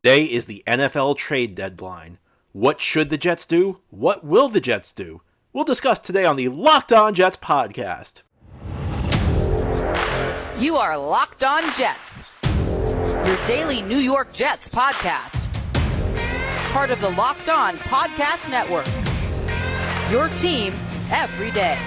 Today is the NFL trade deadline. What should the Jets do? What will the Jets do? We'll discuss today on the Locked On Jets podcast. You are Locked On Jets, your daily New York Jets podcast. Part of the Locked On Podcast Network, your team every day.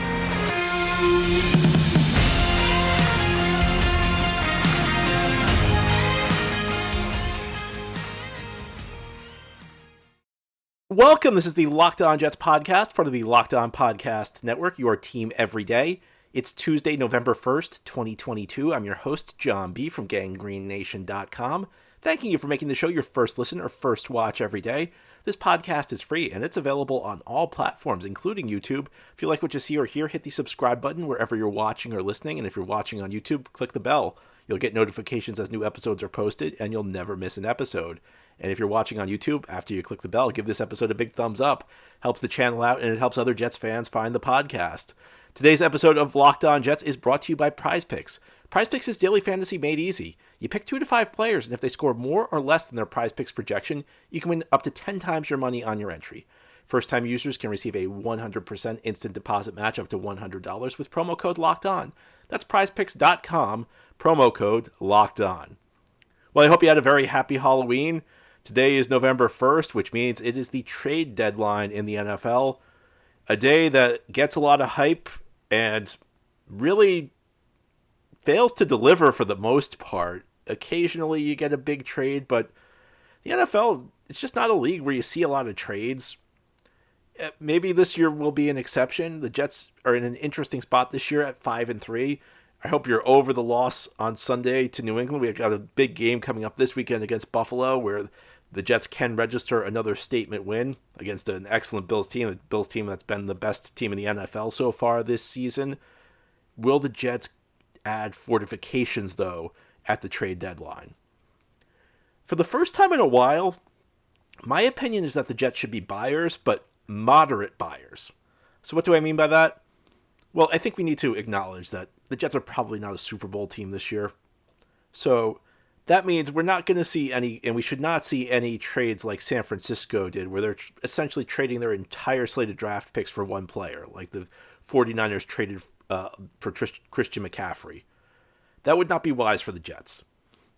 Welcome. This is the Locked On Jets podcast, part of the Locked On Podcast Network, your team every day. It's Tuesday, November 1st, 2022. I'm your host, John B. from GanggreenNation.com. Thanking you for making the show your first listen or first watch every day. This podcast is free and it's available on all platforms, including YouTube. If you like what you see or hear, hit the subscribe button wherever you're watching or listening. And if you're watching on YouTube, click the bell. You'll get notifications as new episodes are posted and you'll never miss an episode. And if you're watching on YouTube, after you click the bell, give this episode a big thumbs up. Helps the channel out and it helps other Jets fans find the podcast. Today's episode of Locked On Jets is brought to you by PrizePicks. PrizePicks is daily fantasy made easy. You pick 2 to 5 players, and if they score more or less than their PrizePicks projection, you can win up to 10 times your money on your entry. First-time users can receive a 100% instant deposit match up to $100 with promo code LOCKEDON. That's PrizePicks.com, promo code LOCKEDON. Well, I hope you had a very happy Halloween. Today is November 1st, which means it is the trade deadline in the NFL. A day that gets a lot of hype and really fails to deliver for the most part. Occasionally you get a big trade, but the NFL, it's just not a league where you see a lot of trades. Maybe this year will be an exception. The Jets are in an interesting spot this year at 5-3. I hope you're over the loss on Sunday to New England. We've got a big game coming up this weekend against Buffalo where the Jets can register another statement win against an excellent Bills team, a Bills team that's been the best team in the NFL so far this season. Will the Jets add fortifications, though, at the trade deadline? For the first time in a while, my opinion is that the Jets should be buyers, but moderate buyers. So what do I mean by that? Well, I think we need to acknowledge that the Jets are probably not a Super Bowl team this year. So that means we're not going to see any, and we should not see any trades like San Francisco did, where they're essentially trading their entire slate of draft picks for one player, like the 49ers traded for Christian McCaffrey. That would not be wise for the Jets.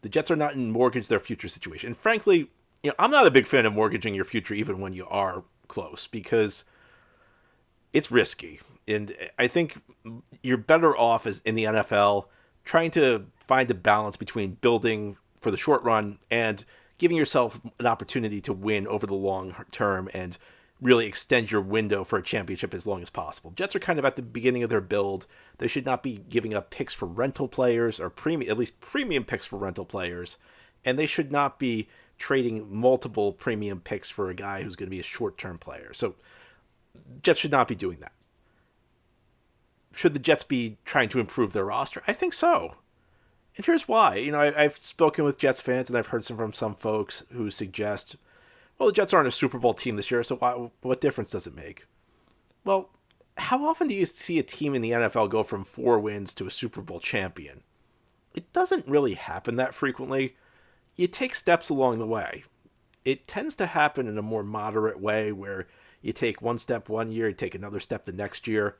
The Jets are not in mortgage their future situation. And frankly, I'm not a big fan of mortgaging your future even when you are close, because it's risky. And I think you're better off as in the NFL trying to find a balance between building for the short run and giving yourself an opportunity to win over the long term and really extend your window for a championship as long as possible. Jets are kind of at the beginning of their build. They should not be giving up picks for rental players or at least premium picks for rental players. And they should not be trading multiple premium picks for a guy who's going to be a short-term player. So Jets should not be doing that. Should the Jets be trying to improve their roster? I think so. And here's why. I've spoken with Jets fans and I've heard from some folks who suggest, well, the Jets aren't a Super Bowl team this year, so what difference does it make? Well, how often do you see a team in the NFL go from 4 wins to a Super Bowl champion? It doesn't really happen that frequently. You take steps along the way. It tends to happen in a more moderate way where you take one step one year, you take another step the next year.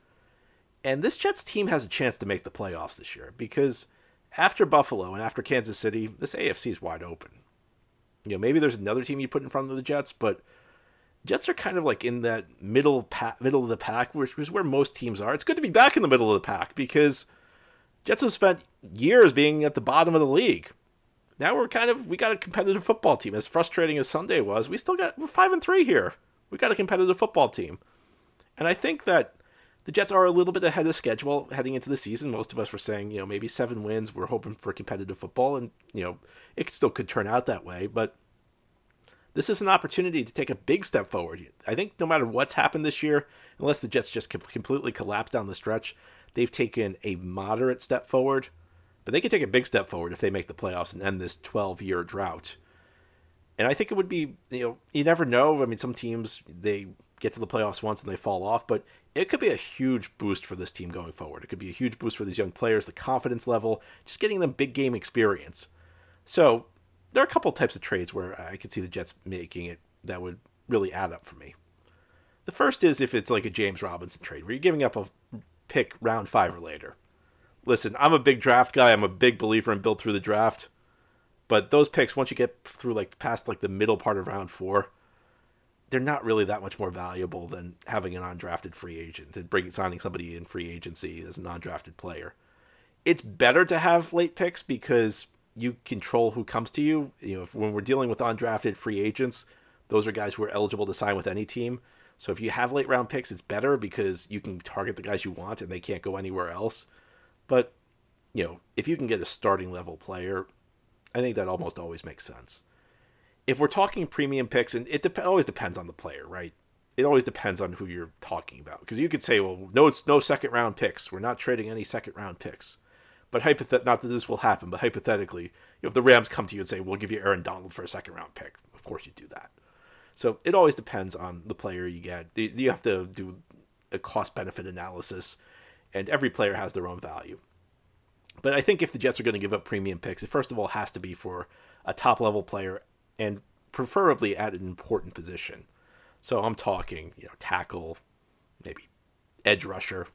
And this Jets team has a chance to make the playoffs this year because after Buffalo and after Kansas City, this AFC is wide open. Maybe there's another team you put in front of the Jets, but Jets are kind of like in that middle of the pack, which is where most teams are. It's good to be back in the middle of the pack because Jets have spent years being at the bottom of the league. Now we got a competitive football team. As frustrating as Sunday was, we're 5-3 here. We got a competitive football team. And I think that the Jets are a little bit ahead of schedule heading into the season. Most of us were saying, maybe 7 wins. We're hoping for competitive football, and, it still could turn out that way. But this is an opportunity to take a big step forward. I think no matter what's happened this year, unless the Jets just completely collapse down the stretch, they've taken a moderate step forward. But they can take a big step forward if they make the playoffs and end this 12-year drought. And I think it would be, you never know. I mean, some teams, they get to the playoffs once and they fall off, but it could be a huge boost for this team going forward. It could be a huge boost for these young players, the confidence level, just getting them big game experience. So there are a couple types of trades where I could see the Jets making it that would really add up for me. The first is if it's like a James Robinson trade where you're giving up a pick round 5 or later. Listen, I'm a big draft guy. I'm a big believer in build through the draft. But those picks, once you get through like past like the middle part of round 4, they're not really that much more valuable than having an undrafted free agent and signing somebody in free agency as a non-drafted player. It's better to have late picks because you control who comes to you. When we're dealing with undrafted free agents, those are guys who are eligible to sign with any team. So if you have late round picks, it's better because you can target the guys you want and they can't go anywhere else. But, if you can get a starting level player, I think that almost always makes sense. If we're talking premium picks, and it always depends on the player, right? It always depends on who you're talking about. Because you could say, well, no, it's no second round picks. We're not trading any second round picks. But not that this will happen, but hypothetically, if the Rams come to you and say, we'll give you Aaron Donald for a second round pick, of course you do that. So it always depends on the player you get. You have to do a cost-benefit analysis, and every player has their own value. But I think if the Jets are going to give up premium picks, it first of all has to be for a top-level player and preferably at an important position. So I'm talking, tackle, maybe edge rusher,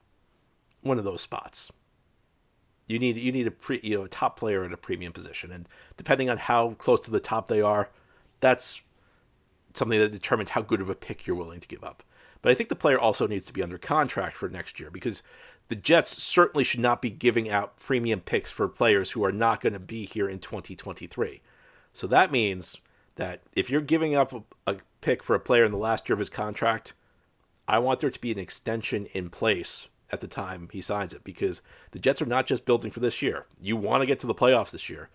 one of those spots. You need a top player at a premium position, and depending on how close to the top they are, that's something that determines how good of a pick you're willing to give up. But I think the player also needs to be under contract for next year because the Jets certainly should not be giving out premium picks for players who are not going to be here in 2023. So that means that if you're giving up a pick for a player in the last year of his contract, I want there to be an extension in place at the time he signs it because the Jets are not just building for this year. You want to get to the playoffs this year,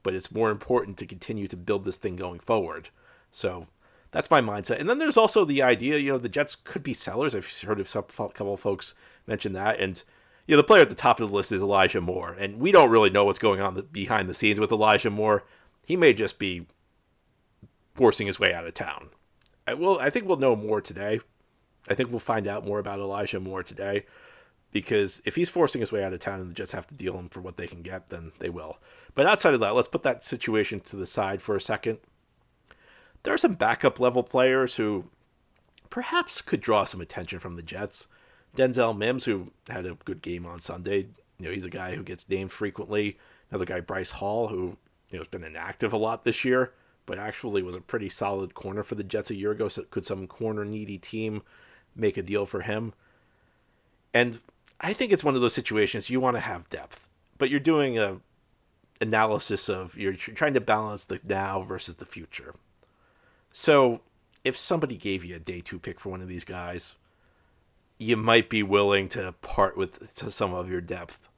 but it's more important to continue to build this thing going forward. So that's my mindset. And then there's also the idea, the Jets could be sellers. I've heard of a couple of folks mention that. And, the player at the top of the list is Elijah Moore. And we don't really know what's going on behind the scenes with Elijah Moore. He may just be forcing his way out of town. I think we'll know more today. I think we'll find out more about Elijah Moore today. Because if he's forcing his way out of town and the Jets have to deal him for what they can get, then they will. But outside of that, let's put that situation to the side for a second. There are some backup level players who perhaps could draw some attention from the Jets. Denzel Mims, who had a good game on Sunday. He's a guy who gets named frequently. Another guy, Bryce Hall, who has been inactive a lot this year, but actually was a pretty solid corner for the Jets a year ago. So could some corner needy team make a deal for him? And I think it's one of those situations you want to have depth, but you're doing a analysis of you're trying to balance the now versus the future. So if somebody gave you a day 2 pick for one of these guys, you might be willing to part with some of your depth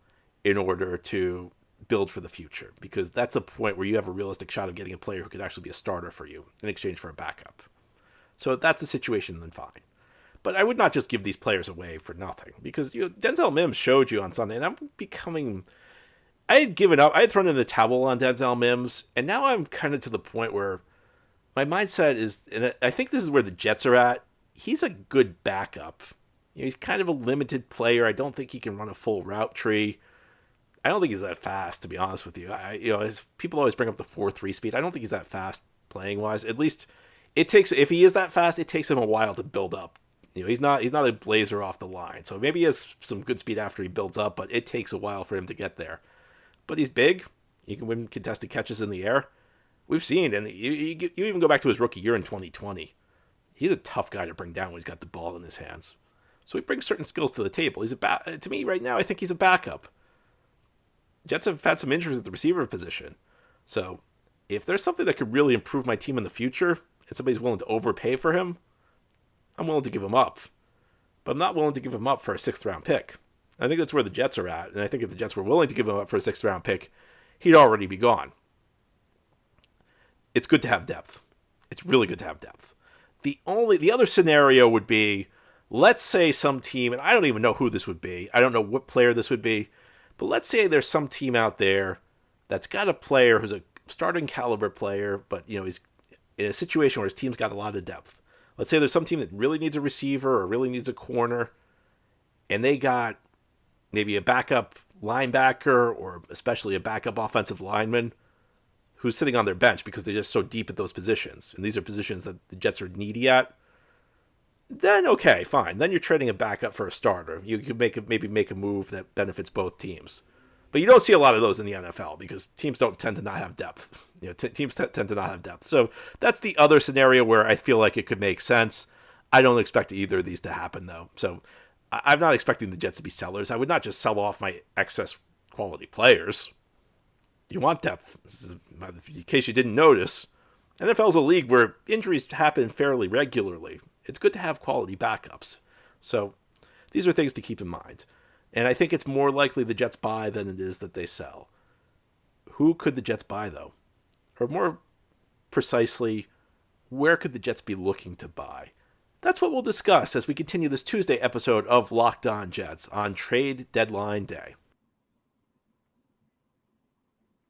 in order to build for the future, because that's a point where you have a realistic shot of getting a player who could actually be a starter for you in exchange for a backup. So if that's the situation, then fine. But I would not just give these players away for nothing, because Denzel Mims showed you on Sunday, and I had given up. I had thrown in the towel on Denzel Mims, and now I'm kind of to the point where my mindset is, and I think this is where the Jets are at, he's a good backup. He's kind of a limited player. I don't think he can run a full route tree. I don't think he's that fast, to be honest with you. As people always bring up the 4.3 speed, I don't think he's that fast playing wise. At least if he is that fast, it takes him a while to build up. He's not a blazer off the line. So maybe he has some good speed after he builds up, but it takes a while for him to get there. But he's big. He can win contested catches in the air. We've seen, and you even go back to his rookie year in 2020. He's a tough guy to bring down when he's got the ball in his hands. So he brings certain skills to the table. To me right now, I think he's a backup. Jets have had some injuries at the receiver position. So if there's something that could really improve my team in the future, and somebody's willing to overpay for him, I'm willing to give him up. But I'm not willing to give him up for a 6th round pick. I think that's where the Jets are at. And I think if the Jets were willing to give him up for a 6th round pick, he'd already be gone. It's good to have depth. It's really good to have depth. The other scenario would be, let's say some team, and I don't even know who this would be. I don't know what player this would be. But let's say there's some team out there that's got a player who's a starting caliber player, but he's in a situation where his team's got a lot of depth. Let's say there's some team that really needs a receiver or really needs a corner, and they got maybe a backup linebacker or especially a backup offensive lineman who's sitting on their bench because they're just so deep at those positions, and these are positions that the Jets are needy at, then okay, fine. Then you're trading a backup for a starter. You could maybe make a move that benefits both teams. But you don't see a lot of those in the NFL because teams don't tend to not have depth. Teams tend to not have depth. So that's the other scenario where I feel like it could make sense. I don't expect either of these to happen, though. So I'm not expecting the Jets to be sellers. I would not just sell off my excess quality players. You want depth. In case you didn't notice, NFL is a league where injuries happen fairly regularly. It's good to have quality backups. So these are things to keep in mind. And I think it's more likely the Jets buy than it is that they sell. Who could the Jets buy, though? Or more precisely, where could the Jets be looking to buy? That's what we'll discuss as we continue this Tuesday episode of Locked On Jets on trade deadline day.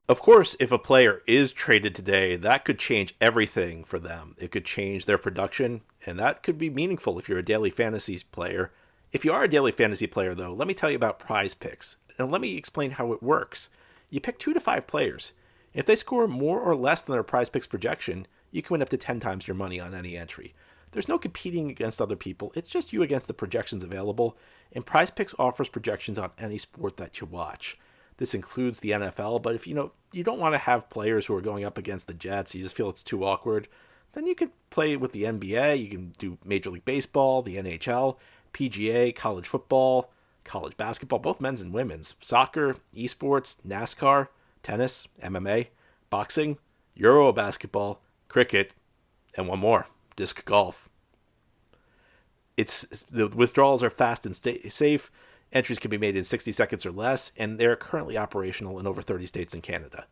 Of course, if a player is traded today, that could change everything for them. It could change their production, and that could be meaningful if you're a daily fantasy player. If you are a daily fantasy player, though, let me tell you about PrizePicks, and let me explain how it works. You pick 2 to 5 players. If they score more or less than their PrizePicks projection, you can win up to 10 times your money on any entry. There's no competing against other people. It's just you against the projections available, and PrizePicks offers projections on any sport that you watch. This includes the NFL, but if you don't want to have players who are going up against the Jets, you just feel it's too awkward, then you can play with the NBA, you can do Major League Baseball, the NHL, PGA, college football, college basketball, both men's and women's, soccer, esports, NASCAR, tennis, MMA, boxing, Euro basketball, cricket, and one more, disc golf. The withdrawals are fast and safe. Entries can be made in 60 seconds or less, and they're currently operational in over 30 states and Canada.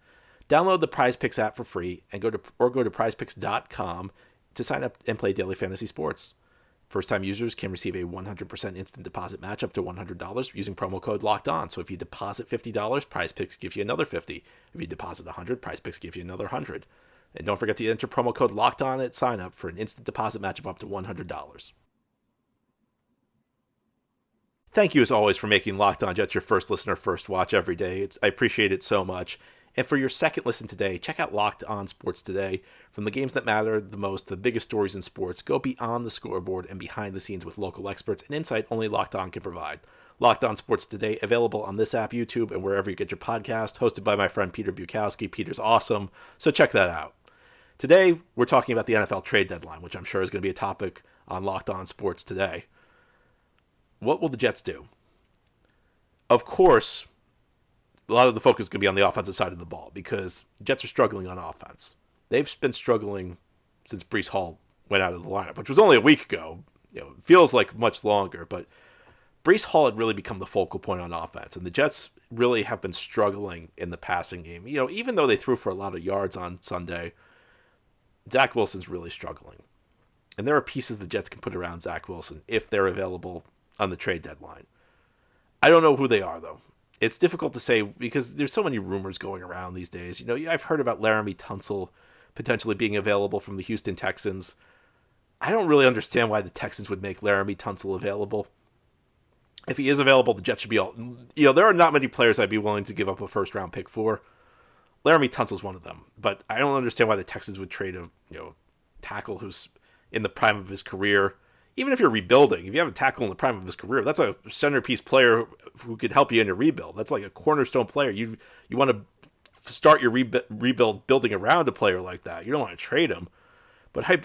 Download the PrizePicks app for free and go to PrizePicks.com to sign up and play daily fantasy sports. First-time users can receive a 100% instant deposit match up to $100 using promo code LOCKEDON. So if you deposit $50, PrizePicks gives you another $50. If you deposit $100, PrizePicks gives you another $100. And don't forget to enter promo code LOCKEDON at sign up for an instant deposit match of up to $100. Thank you, as always, for making Locked On Jets your first listen or first watch every day. I appreciate it so much. And for your second listen today, check out Locked On Sports Today. From the games that matter the most, the biggest stories in sports, go beyond the scoreboard and behind the scenes with local experts and insight only Locked On can provide. Locked On Sports Today, available on this app, YouTube, and wherever you get your podcast, hosted by my friend Peter Bukowski. Peter's awesome, so check that out. Today, we're talking about the NFL trade deadline, which I'm sure is going to be a topic on Locked On Sports Today. What will the Jets do? Of course, a lot of the focus is going to be on the offensive side of the ball because the Jets are struggling on offense. They've been struggling since Breece Hall went out of the lineup, which was only a week ago. It feels like much longer, but Breece Hall had really become the focal point on offense, and the Jets really have been struggling in the passing game. Even though they threw for a lot of yards on Sunday, Zach Wilson's really struggling. And there are pieces the Jets can put around Zach Wilson if they're available on the trade deadline. I don't know who they are, though. It's difficult to say because there's so many rumors going around these days. I've heard about Laramie Tunsil potentially being available from the Houston Texans. I don't really understand why the Texans would make Laramie Tunsil available. If he is available, the Jets should be all... there are not many players I'd be willing to give up a first-round pick for. Laramie Tunsil's one of them. But I don't understand why the Texans would trade a tackle who's in the prime of his career. Even if you're rebuilding, if you have a tackle in the prime of his career, that's a centerpiece player who could help you in your rebuild. That's like a cornerstone player. You want to start your rebuild building around a player like that. You don't want to trade him.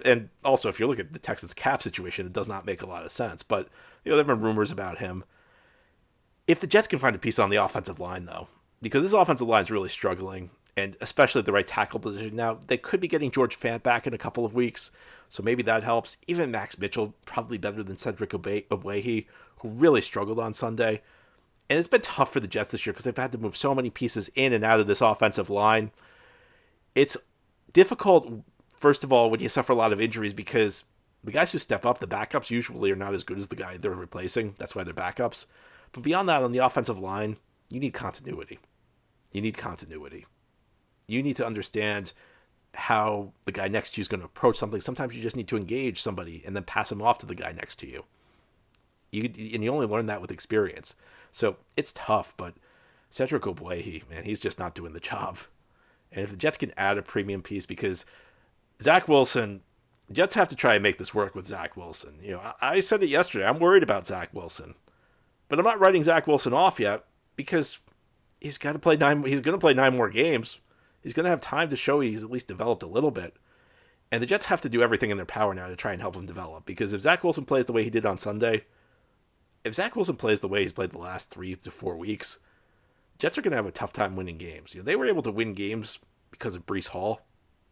And also, if you look at the Texans cap situation, it does not make a lot of sense. But there have been rumors about him. If the Jets can find a piece on the offensive line, though, because this offensive line is really struggling, and especially at the right tackle position now, they could be getting George Fant back in a couple of weeks. So maybe that helps. Even Max Mitchell, probably better than Cedric Ogbuehi, who really struggled on Sunday. And it's been tough for the Jets this year because they've had to move so many pieces in and out of this offensive line. It's difficult, first of all, when you suffer a lot of injuries because the guys who step up, the backups, usually are not as good as the guy they're replacing. That's why they're backups. But beyond that, on the offensive line, you need continuity. You need to understand how the guy next to you is going to approach something. Sometimes you just need to engage somebody and then pass him off to the guy next to you. And you only learn that with experience. So it's tough, but Cedric Ogbuehi, man, he's just not doing the job. And if the Jets can add a premium piece, because Zach Wilson, Jets have to try and make this work with Zach Wilson. I said it yesterday. I'm worried about Zach Wilson, but I'm not writing Zach Wilson off yet because he's got to play nine. He's going to play 9 more games. He's going to have time to show he's at least developed a little bit. And the Jets have to do everything in their power now to try and help him develop. Because if Zach Wilson plays the way he did on Sunday, if Zach Wilson plays the way he's played the last 3 to 4 weeks, Jets are going to have a tough time winning games. They were able to win games because of Breece Hall.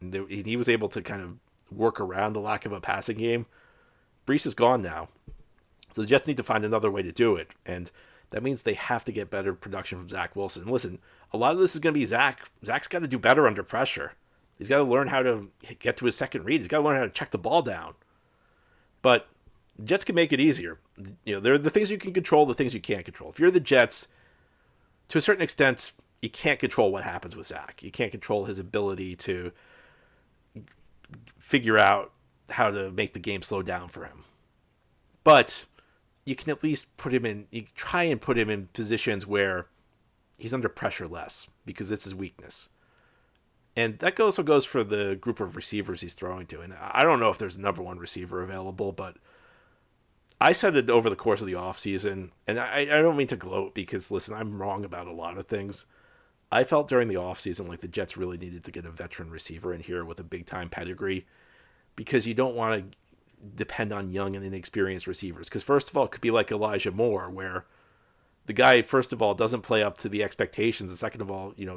And he was able to kind of work around the lack of a passing game. Breece is gone now. So the Jets need to find another way to do it. And that means they have to get better production from Zach Wilson. And listen, a lot of this is going to be Zach. Zach's got to do better under pressure. He's got to learn how to get to his second read. He's got to learn how to check the ball down. But the Jets can make it easier. There are the things you can control, the things you can't control. If you're the Jets, to a certain extent, you can't control what happens with Zach. You can't control his ability to figure out how to make the game slow down for him. But you can at least you try and put him in positions where he's under pressure less, because it's his weakness. And that also goes for the group of receivers he's throwing to. And I don't know if there's a number one receiver available, but I said it over the course of the offseason, and I don't mean to gloat because, listen, I'm wrong about a lot of things. I felt during the offseason like the Jets really needed to get a veteran receiver in here with a big-time pedigree, because you don't want to depend on young and inexperienced receivers. Because first of all, it could be like Elijah Moore, where the guy, first of all, doesn't play up to the expectations, and second of all, you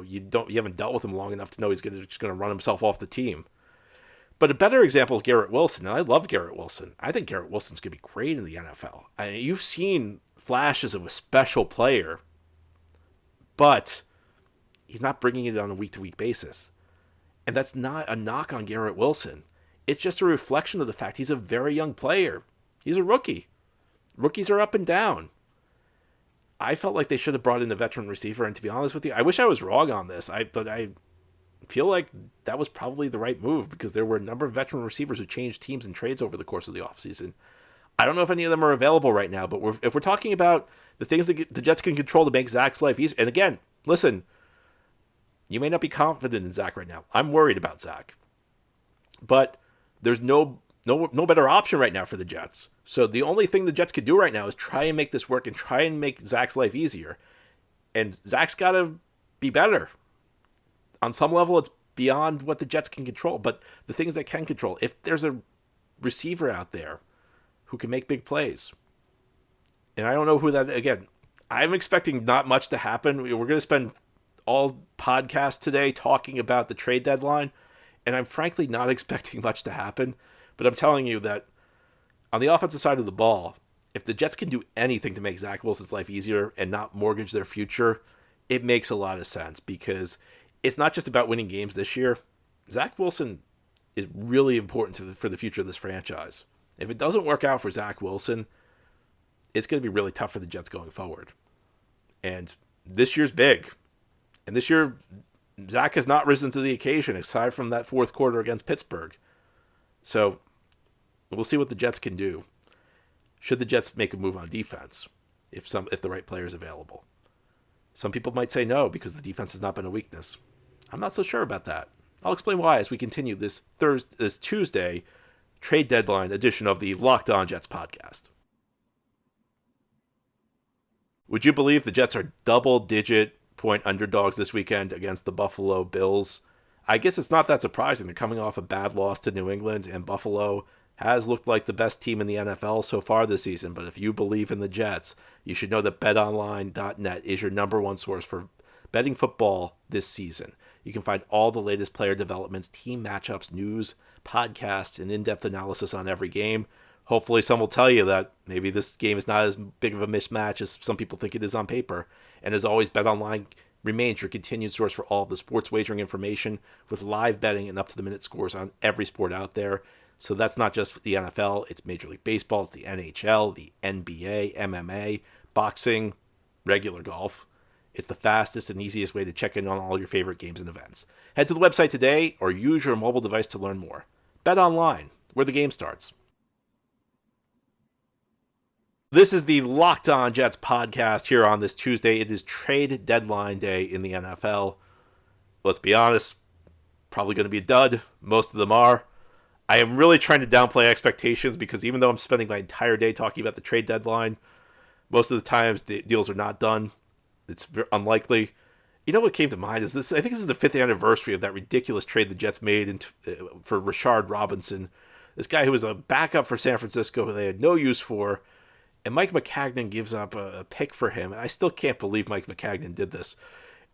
haven't dealt with him long enough to know he's just going to run himself off the team. But a better example is Garrett Wilson, and I love Garrett Wilson. I think Garrett Wilson's going to be great in the NFL. You've seen flashes of a special player, but he's not bringing it on a week-to-week basis. And that's not a knock on Garrett Wilson. It's just a reflection of the fact he's a very young player. He's a rookie. Rookies are up and down. I felt like they should have brought in a veteran receiver, and to be honest with you, I wish I was wrong on this. But I feel like that was probably the right move, because there were a number of veteran receivers who changed teams and trades over the course of the offseason. I don't know if any of them are available right now, but if we're talking about the things that the Jets can control to make Zach's life easier, and again, listen, you may not be confident in Zach right now. I'm worried about Zach. But there's no better option right now for the Jets. So the only thing the Jets could do right now is try and make this work and try and make Zach's life easier. And Zach's got to be better. On some level, it's beyond what the Jets can control. But the things they can control, if there's a receiver out there who can make big plays, and I don't know who that, again, I'm expecting not much to happen. We're going to spend all podcast today talking about the trade deadline, and I'm frankly not expecting much to happen. But I'm telling you that on the offensive side of the ball, if the Jets can do anything to make Zach Wilson's life easier and not mortgage their future, it makes a lot of sense, because it's not just about winning games this year. Zach Wilson is really important for the future of this franchise. If it doesn't work out for Zach Wilson, it's going to be really tough for the Jets going forward. And this year's big. And this year, Zach has not risen to the occasion, aside from that fourth quarter against Pittsburgh. So we'll see what the Jets can do. Should the Jets make a move on defense, if the right player is available? Some people might say no, because the defense has not been a weakness. I'm not so sure about that. I'll explain why as we continue this Tuesday trade deadline edition of the Locked On Jets podcast. Would you believe the Jets are double-digit point underdogs this weekend against the Buffalo Bills? I guess it's not that surprising. They're coming off a bad loss to New England, and Buffalo has looked like the best team in the NFL so far this season. But if you believe in the Jets, you should know that BetOnline.net is your number one source for betting football this season. You can find all the latest player developments, team matchups, news, podcasts, and in-depth analysis on every game. Hopefully some will tell you that maybe this game is not as big of a mismatch as some people think it is on paper. And as always, BetOnline remains your continued source for all of the sports wagering information, with live betting and up-to-the-minute scores on every sport out there. So that's not just the NFL, it's Major League Baseball, it's the NHL, the NBA, MMA, boxing, regular golf. It's the fastest and easiest way to check in on all your favorite games and events. Head to the website today or use your mobile device to learn more. BetOnline, where the game starts. This is the Locked On Jets podcast here on this Tuesday. It is trade deadline day in the NFL. Let's be honest, probably going to be a dud. Most of them are. I am really trying to downplay expectations because even though I'm spending my entire day talking about the trade deadline, most of the times the deals are not done. It's unlikely. You know what came to mind is this. I think this is the 5th anniversary of that ridiculous trade the Jets made for Rashard Robinson. This guy who was a backup for San Francisco who they had no use for. And Mike McCagnon gives up a pick for him. And I still can't believe Mike McCagnon did this.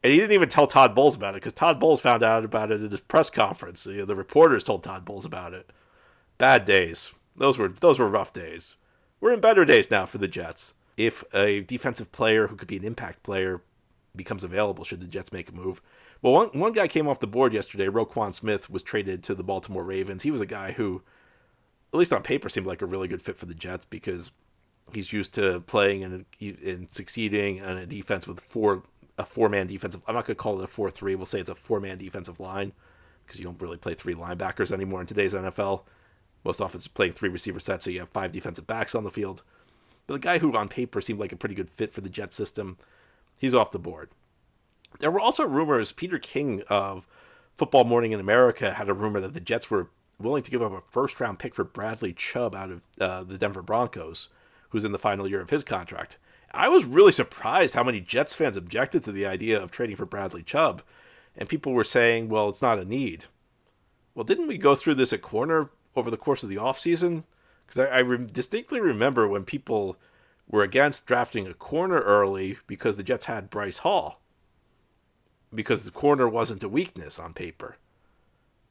And he didn't even tell Todd Bowles about it because Todd Bowles found out about it at his press conference. The reporters told Todd Bowles about it. Bad days. Those were rough days. We're in better days now for the Jets. If a defensive player who could be an impact player becomes available, should the Jets make a move? Well, one guy came off the board yesterday. Roquan Smith was traded to the Baltimore Ravens. He was a guy who, at least on paper, seemed like a really good fit for the Jets because he's used to playing and succeeding on a defense with a four-man defensive. I'm not going to call it a 4-3. We'll say it's a four-man defensive line because you don't really play 3 linebackers anymore in today's NFL. Most often it's playing 3 receiver sets, so you have 5 defensive backs on the field. But a guy who on paper seemed like a pretty good fit for the Jets system, he's off the board. There were also rumors. Peter King of Football Morning in America had a rumor that the Jets were willing to give up a first-round pick for Bradley Chubb out of the Denver Broncos, who's in the final year of his contract. I was really surprised how many Jets fans objected to the idea of trading for Bradley Chubb, and people were saying, well, it's not a need. Well, didn't we go through this at corner over the course of the offseason? Because I distinctly remember when people were against drafting a corner early because the Jets had Bryce Hall, because the corner wasn't a weakness on paper.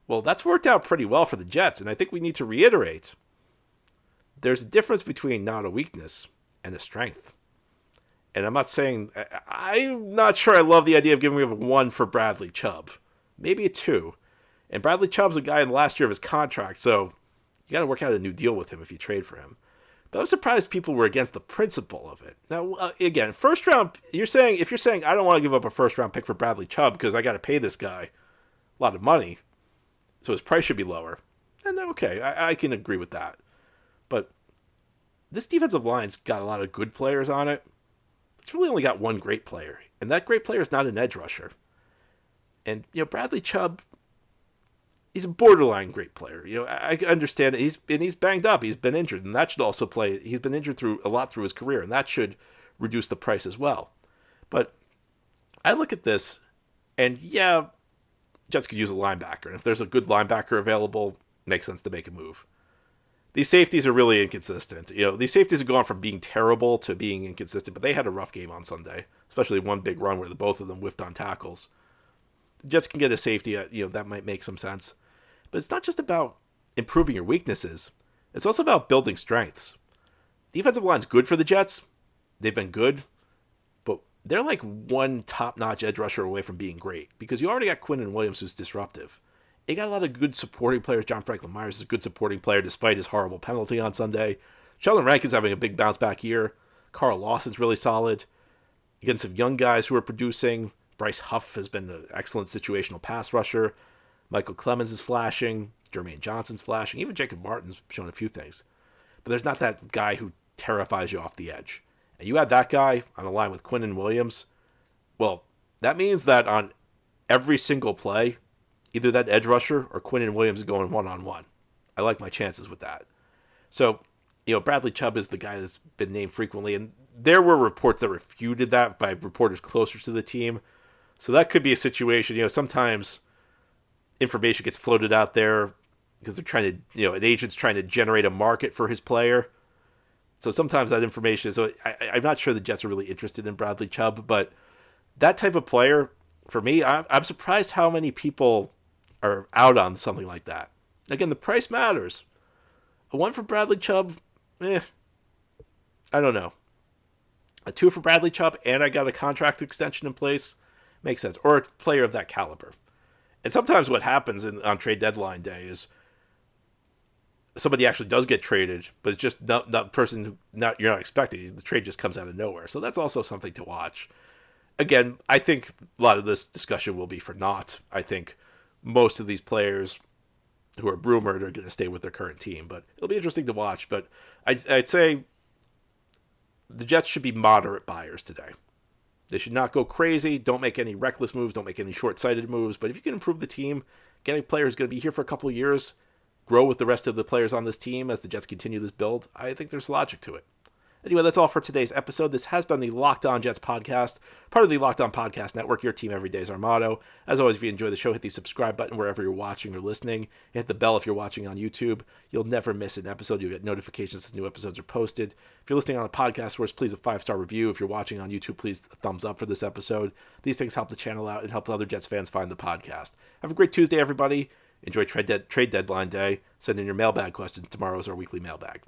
Well, that's worked out pretty well for the Jets, and I think we need to reiterate there's a difference between not a weakness and a strength. And I'm not sure I love the idea of giving him a 1 for Bradley Chubb. Maybe a 2. And Bradley Chubb's a guy in the last year of his contract, so you got to work out a new deal with him if you trade for him. But I was surprised people were against the principle of it. Now, again, first round, if you're saying I don't want to give up a first round pick for Bradley Chubb because I got to pay this guy a lot of money, so his price should be lower. And okay, I can agree with that. But this defensive line's got a lot of good players on it. It's really only got one great player, and that great player is not an edge rusher. And Bradley Chubb, he's a borderline great player. I understand it. He's banged up. He's been injured, and that should also play. He's been injured through his career, and that should reduce the price as well. But I look at this, and Jets could use a linebacker, and if there's a good linebacker available, it makes sense to make a move. These safeties are really inconsistent. These safeties have gone from being terrible to being inconsistent, but they had a rough game on Sunday, especially one big run where both of them whiffed on tackles. The Jets can get a safety, that might make some sense. But it's not just about improving your weaknesses. It's also about building strengths. Defensive line's good for the Jets. They've been good. But they're like one top-notch edge rusher away from being great because you already got Quinnen Williams who's disruptive. You got a lot of good supporting players. John Franklin Myers is a good supporting player despite his horrible penalty on Sunday. Sheldon Rankin's having a big bounce-back year. Carl Lawson's really solid. Against some young guys who are producing. Bryce Huff has been an excellent situational pass rusher. Michael Clemens is flashing. Jermaine Johnson's flashing. Even Jacob Martin's shown a few things. But there's not that guy who terrifies you off the edge. And you add that guy on a line with Quinnen Williams, well, that means that on every single play, either that edge rusher or Quinnen Williams is going one-on-one. I like my chances with that. So, Bradley Chubb is the guy that's been named frequently, and there were reports that refuted that by reporters closer to the team. So that could be a situation, sometimes information gets floated out there because they're trying to, an agent's trying to generate a market for his player. So sometimes that information is, I'm not sure the Jets are really interested in Bradley Chubb, but that type of player, for me, I'm surprised how many people are out on something like that. Again, the price matters. A 1 for Bradley Chubb, I don't know. A 2 for Bradley Chubb, and I got a contract extension in place, makes sense. Or a player of that caliber. And sometimes what happens on trade deadline day is somebody actually does get traded, but it's just not person you're not expecting. The trade just comes out of nowhere. So that's also something to watch. Again, I think a lot of this discussion will be for naught. I think most of these players who are rumored are going to stay with their current team, but it'll be interesting to watch. But I'd say the Jets should be moderate buyers today. They should not go crazy. Don't make any reckless moves. Don't make any short-sighted moves. But if you can improve the team, getting a player who's going to be here for a couple of years, grow with the rest of the players on this team as the Jets continue this build, I think there's logic to it. Anyway, that's all for today's episode. This has been the Locked On Jets podcast, part of the Locked On Podcast Network. Your team every day is our motto. As always, if you enjoy the show, hit the subscribe button wherever you're watching or listening. Hit the bell if you're watching on YouTube. You'll never miss an episode. You'll get notifications as new episodes are posted. If you're listening on a podcast source, please a 5-star review. If you're watching on YouTube, please a thumbs up for this episode. These things help the channel out and help other Jets fans find the podcast. Have a great Tuesday, everybody. Enjoy trade deadline day. Send in your mailbag questions. Tomorrow is our weekly mailbag.